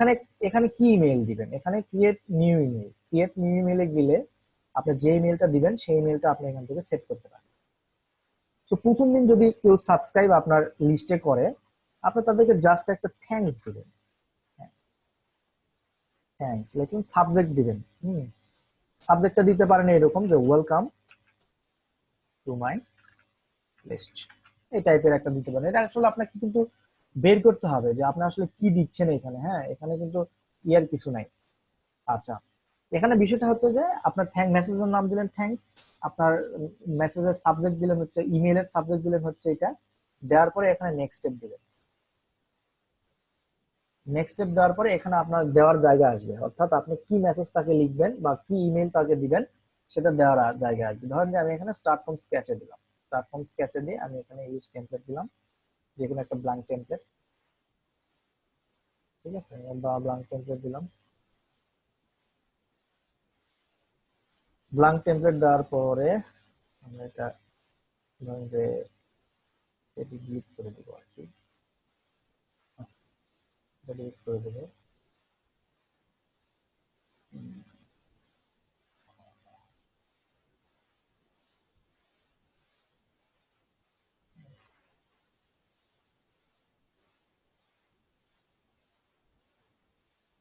এখানে এখানে কি ইমেল দিবেন, এখানে create new email, create new ইমেলে গেলে আপনি যে ইমেলটা দিবেন সেই ইমেলটা আপনি এখান থেকে সেট করতে পারেন। তো প্রথম দিন যদি কেউ সাবস্ক্রাইব আপনার লিস্টে করে, আপনি তাদেরকে জাস্ট একটা থ্যাঙ্কস দিবেন, থ্যাঙ্কস লেখুন, সাবজেক্ট দিবেন। সাবজেক্টটা দিতে পারেন এরকম যে ওয়েলকাম টু মাই লিস্ট, এই টাইপের একটা দিতে পারেন। এটা আসলে আপনাকে কিন্তু বের করতে হবে যে আপনি আসলে কি দিচ্ছেন এখানে। হ্যাঁ, এখানে কিন্তু ইয়ার কিছু নাই। আচ্ছা, এখানে বিষয়টা হচ্ছে যে আপনার মেসেজের নাম দিলেন থ্যাঙ্কস, আপনার মেসেজের সাবজেক্ট দিলেন হচ্ছে, ইমেলের সাবজেক্ট দিলেন হচ্ছে এটা, দেওয়ার পরে এখানে নেক্সট স্টেপ দিলেন। নেক্সট স্টেপ দেওয়ার পরে এখানে আপনার দেওয়ার জায়গা আসবে, অর্থাৎ আপনি কি মেসেজ তাকে লিখবেন বা কি ইমেল তাকে দিবেন সেটা দেওয়ার জায়গা আসবে। ধরেন যে আমি এখানে স্টার্ট ফ্রম স্কেচে দিলাম, স্টার্ট ফ্রম স্কেচে দিয়ে আমি এখানে ইউজ টেমপ্লেট দিলাম, যে কোনো একটা ব্ল্যাঙ্ক টেমপ্লেট, ঠিক আছে, বা ব্ল্যাঙ্ক টেমপ্লেট দিলাম। ব্ল্যাঙ্ক টেমপ্লেট দেওয়ার পরে আমরা এটা ধরেন যে এটি ডিলিট করে দিব আর কি, ডিলিট করে দেবো।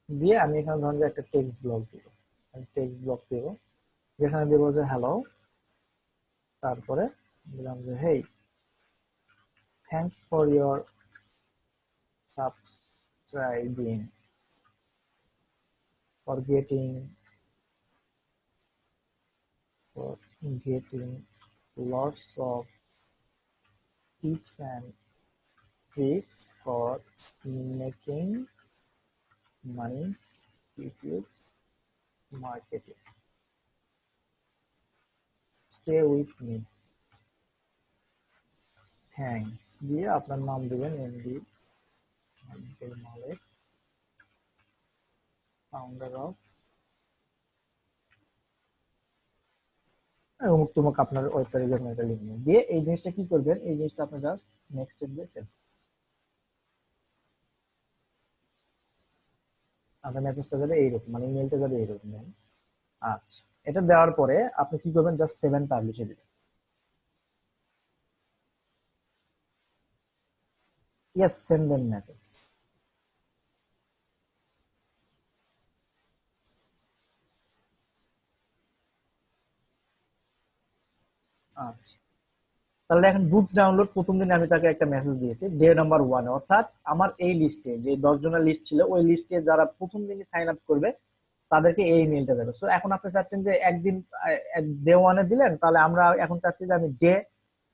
দিয়ে আমি এখানে ধরেন যে একটা টেক্সট ব্লক দিব, টেক্সট ব্লক দিব, যেখানে দেবো যে হ্যালো, তারপরে দিলাম যে hey, thanks for your subscribing, for getting lots of tips and tricks for making money YouTube marketing. Stay with me. Thanks দিয়ে আপনার নাম দিবেন MD Abdul Malik, founder of অমুক তমুক, আপনার ওয়েবসাইটের জন্য এটা লিখবেন। দিয়ে এই জিনিসটা কি করবেন, এই জিনিসটা আপনি জাস্ট নেক্সট স্টেপ দিয়ে সেভ, আপনার মেসেজটা যাবে এইরকম, মানে ইমেলটা যাবে এইরকম। আচ্ছা, এটা দেওয়ার পরে আপনি কি করবেন, জাস্ট 7 পাবলিশে দিবেন। Yes, send them message. আচ্ছা, তাহলে এখন বুকস ডাউনলোড প্রথম দিনে আমি তাকে একটা মেসেজ দিয়েছি ডে নাম্বার 1, অর্থাৎ আমার এই লিস্টে যে 10 জনের লিস্ট ছিল ওই লিস্টে যারা প্রথম দিনে সাইন আপ করবে তাদেরকে এই মেইলটা যাবে। সো এখন আপনি চাচ্ছেন যে একদিন ডে 1-এ দিলেন, তাহলে আমরা এখন চাচ্ছি যে আমি ডে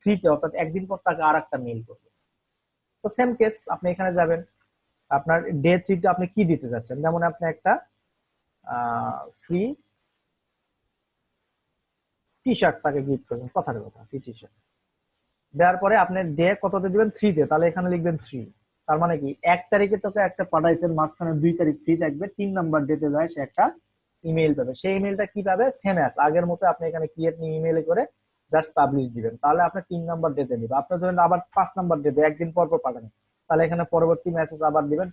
3-তে, অর্থাৎ একদিন পর তাকে আর একটা মেইল করবো। তো সেম কেস, আপনি এখানে যাবেন, আপনার ডে 3-তে আপনি কি দিতে চাচ্ছেন, যেমন আপনি একটা ফ্রি টি শার্ট তাকে গিফট করবেন, কথার কথা, ফ্রি টি শার্ট দেওয়ার পরে আপনি ডে কততে দিবেন, 3-তে, তাহলে এখানে লিখবেন 3। তার মানে কি 1 তারিখে তোকে একটা পাঠাইছেন, মাঝখানে 2 তারিখ ফ্রি থাকবে, 3 নাম্বার ডেতে যায় সে একটা ইমেল পাবে। সেই ইমেলটা কি পাবে, সেম অ্যাজ আগের মতো আপনি এখানে ক্রিয়েট নিউ ইমেলে করে জাস্ট পাবলিশ দিবেন, তাহলে আপনি 3 নাম্বার ডেতে দিবে। আপনি ধরেন আবার 5 নাম্বার ডেতে একদিন পর পর পাঠাবেন, তাহলে এখানে পরবর্তী মেসেজ আবার দিবেন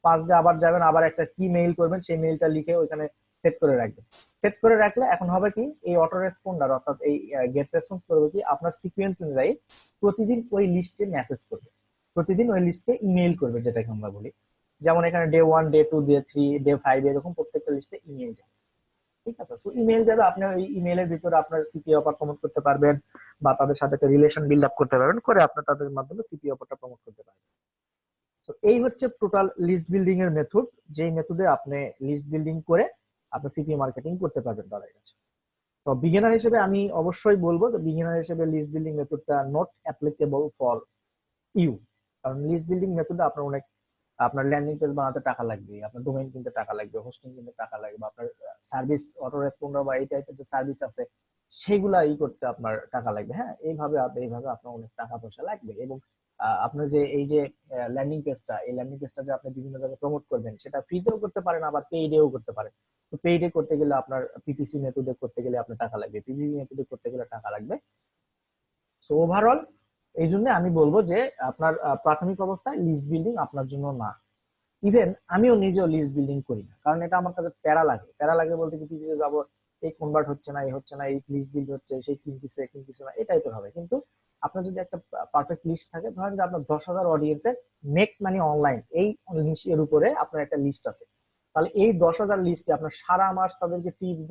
5 ডে আবার যাবেন, আবার একটা কি মেইল করবেন সেই মেইলটা লিখে ওইখানে সেট করে রাখবেন। সেট করে রাখলে এখন হবে কি, এই অটো রেসপন্ডার অর্থাৎ এই গেট রেসপন্স করবে কি আপনার সিকোয়েন্স অনুযায়ী প্রতিদিন ওই লিস্টে মেসেজ করবে, প্রতিদিন ওই লিস্টে ইমেইল করবে, যেটাকে আমরা বলি। যেমন এখানে ডে 1, ডে 2, ডে 3, ডে 5 এরকম প্রত্যেকটা লিস্টে ইমেইল যাবে। ঠিক আছে, সো ইমেইল যাবে, আপনি ওই ইমেইলের ভিতরে আপনার সিপি অফার প্রমোট করতে পারবেন বা তাদের সাথে একটা রিলেশন বিল্ড আপ করতে পারবেন, করে আপনি তাদের মাধ্যমে সিপি অফারটা প্রমোট করতে পারবেন। তো এই হচ্ছে টোটাল লিস্ট বিল্ডিং এর মেথড, যেই মেথডে আপনি লিস্ট বিল্ডিং করে আপনি সিপি মার্কেটিং করতে পারবেন তাদের কাছে। তো বিগিনার হিসেবে আমি অবশ্যই বলবো যে বিগিনার হিসেবে লিস্ট বিল্ডিং মেথডটা নট অ্যাপ্লিকেবল ফর ইউ, কারণ লিস্ট বিল্ডিং মেথডে আপনার অনেক, আপনার ল্যান্ডিং পেজ বানাতে টাকা লাগবে, আপনার ডোমেইন কিনতে টাকা লাগবে, হোস্টিং কিনতে টাকা লাগবে, আপনার সার্ভিস অটো রেসপন্ডার বা এই টাইপের যে সার্ভিস আছে সেগুলা করতে আপনার টাকা লাগবে। হ্যাঁ, এইভাবে আপনার অনেক টাকা পয়সা লাগবে। এবং আপনার যে এই যে ল্যান্ডিং পেজটা, এই ল্যান্ডিং পেজটা যে আপনি বিভিন্ন জায়গায় প্রমোট করবেন সেটা ফ্রিতেও করতে পারেন, আবার পেইডেও করতে পারেন। তো পেইডে করতে গেলে আপনার পিপিসি মেথডে করতে গেলে আপনার টাকা লাগবে, পিপিসি মেথডে করতে গেলে টাকা লাগবে। সো ওভারঅল এই জন্য আমি বলবো যে আপনার প্রাথমিক অবস্থায় লিস্ট বিল্ডিং আপনার জন্য না। ইভেন আমিও নিজেও লিস্ট বিল্ডিং করি না, কারণ এটা আমার কাছে প্যারা লাগে। প্যারা লাগে বলতে কি, পিছিয়ে যাবো, এই কনভার্ট হচ্ছে না, এই হচ্ছে না, এই লিস্ট বিল্ড হচ্ছে, সেই কিনতেছে কিনতেছে না, এটাই তো হবে। কিন্তু আপনার যদি একটা পারফেক্ট লিস্ট থাকে, ধরেন যে আপনার 10,000 অডিয়েন্সের মেক মানি অনলাইন এই এর উপরে আপনার একটা লিস্ট আছে, তাহলে এই 10,000 লিস্টে আপনার সারা মাস তাদেরকে টিপস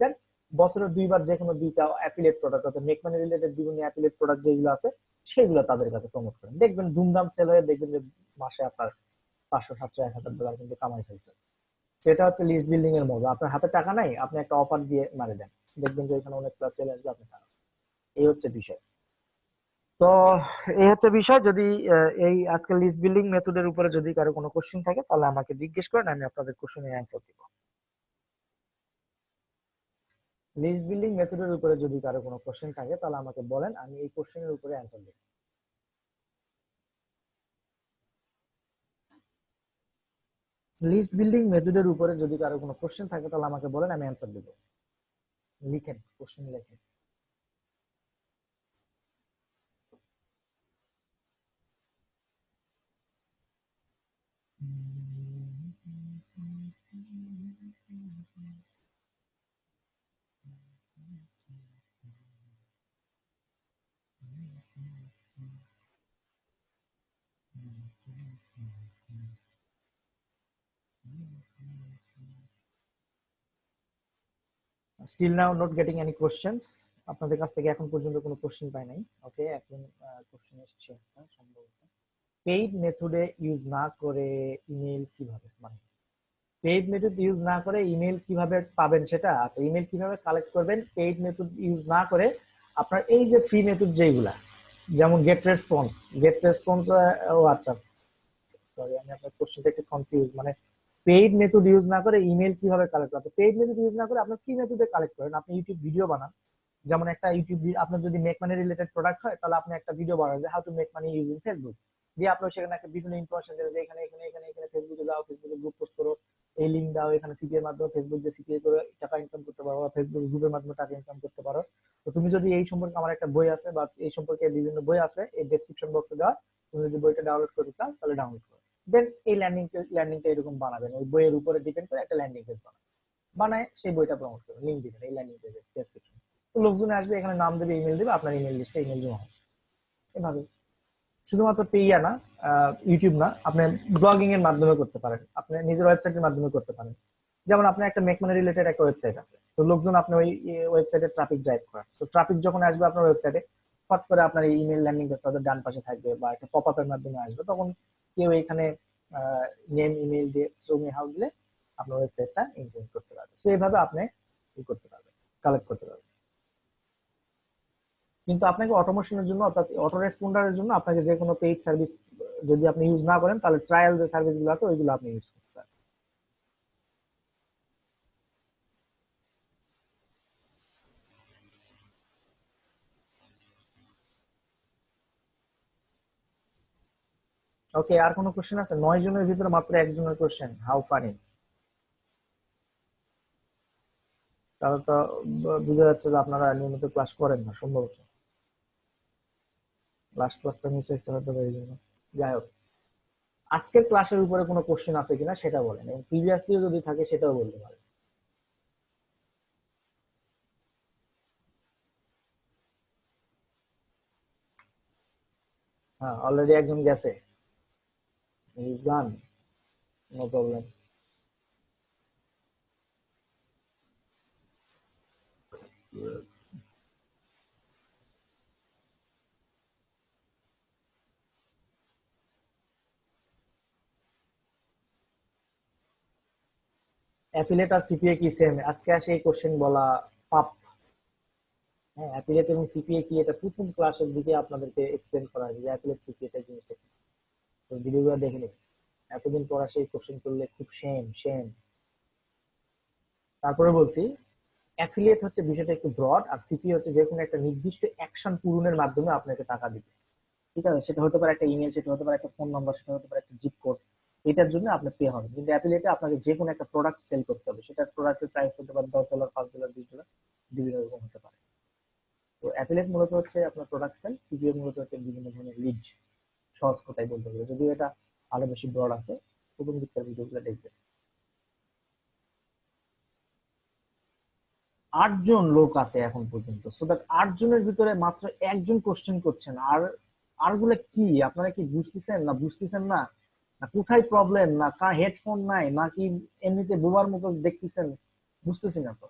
দেন, বছরের 2 বার যে কোনো 2টা অ্যাফিলিয়েট প্রোডাক্ট, অর্থাৎ মেক মানি রিলেটেড বিভিন্ন অ্যাফিলিয়েট প্রোডাক্ট যেগুলো আছে সেগুলো তাদের কাছে প্রমোট করেন, দেখবেন ধুমধাম সেল হয়ে, দেখবেন যে মাসে আপনার 500, 700, 1,000 ডলার কিন্তু কামাই ফেলছে। সেটা হচ্ছে লিস্ট বিল্ডিং এর মজা। আপনার হাতে টাকা নাই, আপনি একটা অফার দিয়ে মারে দেন, দেখবেন যে এখানে অনেক প্লাস সেল আসবে, আপনি টাকা। এই হচ্ছে বিষয়। তো এই হচ্ছে বিষয়। যদি এই আজকে লিস্ট বিল্ডিং মেথডের উপরে যদি কারো কোনো কোশ্চেন থাকে তাহলে আমাকে জিজ্ঞেস করেন, আমি আপনাদের কোশ্চেনের অ্যান্সার দিব। লিস্ট বিল্ডিং মেথডের উপরে যদি কারো কোনো কোশ্চেন থাকে তাহলে আমাকে বলেন, আমি এই কোশ্চেনের উপরে অ্যান্সার দেব। লিস্ট বিল্ডিং মেথডের উপরে যদি কারো কোনো কোশ্চেন থাকে তাহলে আমাকে বলেন, আমি অ্যান্সার দেব। লিখেন, কোশ্চেন লিখেন। Still now not getting any questions. আপনাদের কাছ থেকে এখন পর্যন্ত কোনো কোশ্চেন পাই নাই। ওকে, এখন কোশ্চেন এসেছে একটা সম্ভবত। পেইড মেথডে ইউজ না করে ইমেল কিভাবে, মানে পেইড মেথড ইউজ না করে ইমেল কিভাবে পাবেন সেটা? আচ্ছা, ইমেল কিভাবে কালেক্ট করবেন পেইড মেথড ইউজ না করে? আপনার এই যে ফ্রি মেথড যেগুলা, যেমন গেট রেসপন্স, ও আচ্ছা, সরি আমি আপনার কোশ্চেনটা একটু কনফিউজ। মানে পেইড মেথড ইউজ না করে ইমেল কিভাবে কালেক্ট করতে? পেইড মেথড ইউজ না করে আপনার ফ্রি মেথডে কালেক্ট করেন। আপনি ইউটিউব ভিডিও বানান, যেমন একটা ইউটিউব, আপনার যদি মেক মানি রিলেটেড প্রোডাক্ট হয় তাহলে আপনি একটা ভিডিও বানান যে how to make money using Facebook, দিয়ে আপনার সেখানে একটা বিভিন্ন ইনফরমেশন দেবে যে এখানে এখানে এখানে এখানে ফেসবুকে যাও, ফেসবুকে গ্রুপ পোস্ট করো, এই লিঙ্ক দাও, এখানে সিপিএর মাধ্যমে ফেসবুক দিয়ে সিপিএ করে টাকা ইনকাম করতে পারো, বা ফেসবুক গ্রুপের মাধ্যমে টাকা ইনকাম করতে পারো। তো তুমি যদি এই সম্পর্কে, আমার একটা বই আছে বা এই সম্পর্কে বিভিন্ন বই আছে এই ডেসক্রিপশন বক্সে দেওয়া, তুমি যদি বইটা ডাউনলোড করতে চাও তাহলে ডাউনলোড করো। দেন এই ল্যান্ডিংটা এরকম বানাবেন, ওই বইয়ের উপরে ডিপেন্ড করে একটা ল্যান্ডিং পেজ বানায় সেই বইটা প্রমোট করবেন, লিঙ্ক দিবেন এই ল্যান্ডিং পেজের ডেসক্রিপশন। তো লোকজন আসবে, এখানে নাম দেবে, ইমেল দেবে, আপনার ইমেল লিস্টে ইমেল জমা হবে। এভাবে শুধুমাত্র পেইয়া না, ইউটিউব না, আপনি ব্লগিং এর মাধ্যমে করতে পারেন, আপনি নিজের ওয়েবসাইটের মাধ্যমে করতে পারেন। যেমন আপনার একটা মেক মানি রিলেটেড একটা ওয়েবসাইট আছে, তো লোকজন আপনার ওই ওয়েবসাইটে ট্রাফিক ড্রাইভ করেন, তো ট্রাফিক যখন আসবে আপনার ওয়েবসাইটে, ফট করে আপনার এই ইমেল ল্যান্ডিং পেজ তাদের ডান পাশে থাকবে বা একটা পপ আপের মাধ্যমে আসবে, তখন কেউ এখানে নেম ইমেল দিয়ে থ্রু মি হাউ দিলে আপনার ওয়েবসাইটটা ইমপ্লিমেন্ট করতে পারবে। তো এইভাবে আপনি ই করতে পারবেন, কালেক্ট করতে পারবেন। কিন্তু আপনাকে অটোমেশনের জন্য, অর্থাৎ অটো রেসপন্ডারের জন্য আপনাকে যে কোনো পেইড সার্ভিস যদি আপনি ইউজ না করেন, তাহলে ট্রায়াল যে সার্ভিস গুলো আছে ওইগুলো আপনি ইউজ করতে পারেন। ওকে, আর কোনো কোশ্চেন আছে? 9 জনের ভিতরে মাত্র একজনের কোশ্চেন, হাউ ফানি! তাহলে তো বোঝা যাচ্ছে যে আপনারা নিয়মিত ক্লাস করেন না সম্ভবত। লাস্ট ক্লাসটা মিস হয়েছে হয়তো এই জন্য। যাই হোক, আজকের ক্লাসের উপরে কোনো কোশ্চেন আছে কিনা সেটা বলেন, এবং প্রিভিয়াসলিও যদি থাকে সেটাও বলতে পারেন। হ্যাঁ, অলরেডি একজন গেছে, ইজ গান, নো প্রবলেম। অ্যাফিলেট আর সিপিএ কি সেম? আজকে আসে এই কোশ্চেন বলা পাপ। হ্যাঁ, অ্যাফিলিয়েট এবং সিপিএ কি এটা প্রথম ক্লাসের দিকে আপনাদেরকে এক্সপ্লেন করা হয়েছে যে অ্যাফিলিয়েট সিপিএ জিনিসটা কি। তো ভিডিওগুলো দেখে নিন, এতদিন পর সেই কোশ্চেন করলে খুব সেম সেম। তারপরে বলছি, অ্যাফিলিয়েট হচ্ছে বিষয়টা একটু ব্রড, আর সিপিএ হচ্ছে যে কোনো একটা নির্দিষ্ট অ্যাকশন পূরণের মাধ্যমে আপনাকে টাকা দিবে। ঠিক আছে, সেটা হতে পারে একটা ইমেল, সেটা হতে পারে একটা ফোন নাম্বার, সেটা হতে পারে একটা জিপ কোড, এটার জন্য আপনার পে হবে। কিন্তু অ্যাফিলিয়েটে আপনাকে যে কোনো একটা প্রোডাক্ট সেল করতে হবে, সেটা প্রোডাক্টের প্রাইস হতে পারে $10, $5, $20, বিভিন্ন রকম হতে পারে। তো অ্যাফিলিয়েট মূলত হচ্ছে আপনার প্রোডাক্ট সেল, সিপিএ মূলত হচ্ছে বিভিন্ন ধরনের লিড, সহজ কথাই বলতে গেলে, যদিও এটা আরো বেশি ব্রড আছে। প্রথম দিককার ভিডিওগুলো দেখবেন। 8 জন লোক আছে এখন পর্যন্ত, সো দ্যাট 8 জনের ভিতরে মাত্র একজন কোশ্চেন করছেন। আর গুলো কি আপনারা কি বুঝতেছেন না বুঝতেছেন না, না কোথায় প্রবলেম, না কার হেডফোন নাই, না কি এমনিতে বোবার মতো দেখতেছেন, বুঝতেছি না তো।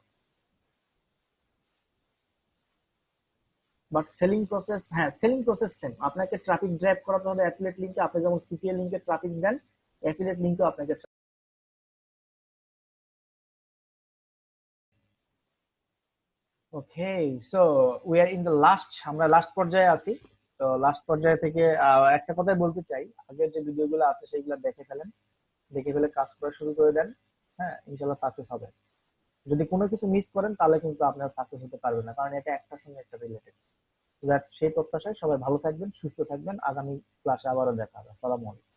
বাট সেলিং প্রসেস, হ্যাঁ সেলিং প্রসেস সেম। আপনাকে ট্রাফিক ড্রাইভ করাতে হবে অ্যাফিলিয়েট লিংকে। আপনি যেমন সিপিএল লিংকে ট্রাফিক দেন, অ্যাফিলিয়েট লিংকেও আপনাকে। Okay, so we are in the last, আমরা লাস্ট পর্যায়ে আছি। তো লাস্ট পর্যায়ে থেকে একটা কথাই বলতে চাই, আগের যে ভিডিওগুলো আছে সেগুলো দেখে ফেলেন, দেখে ফেলে কাজ করা শুরু করে দেন। হ্যাঁ, ইনশাল্লাহ সাকসেস হবে। যদি কোনো কিছু মিস করেন তাহলে কিন্তু আপনার সাকসেস হতে পারবেন না, কারণ এটা একটার সঙ্গে একটা রিলেটেড। সেই প্রত্যাশায় সবাই ভালো থাকবেন, সুস্থ থাকবেন। আগামী ক্লাসে আবারও দেখা হবে। আসসালামু আলাইকুম।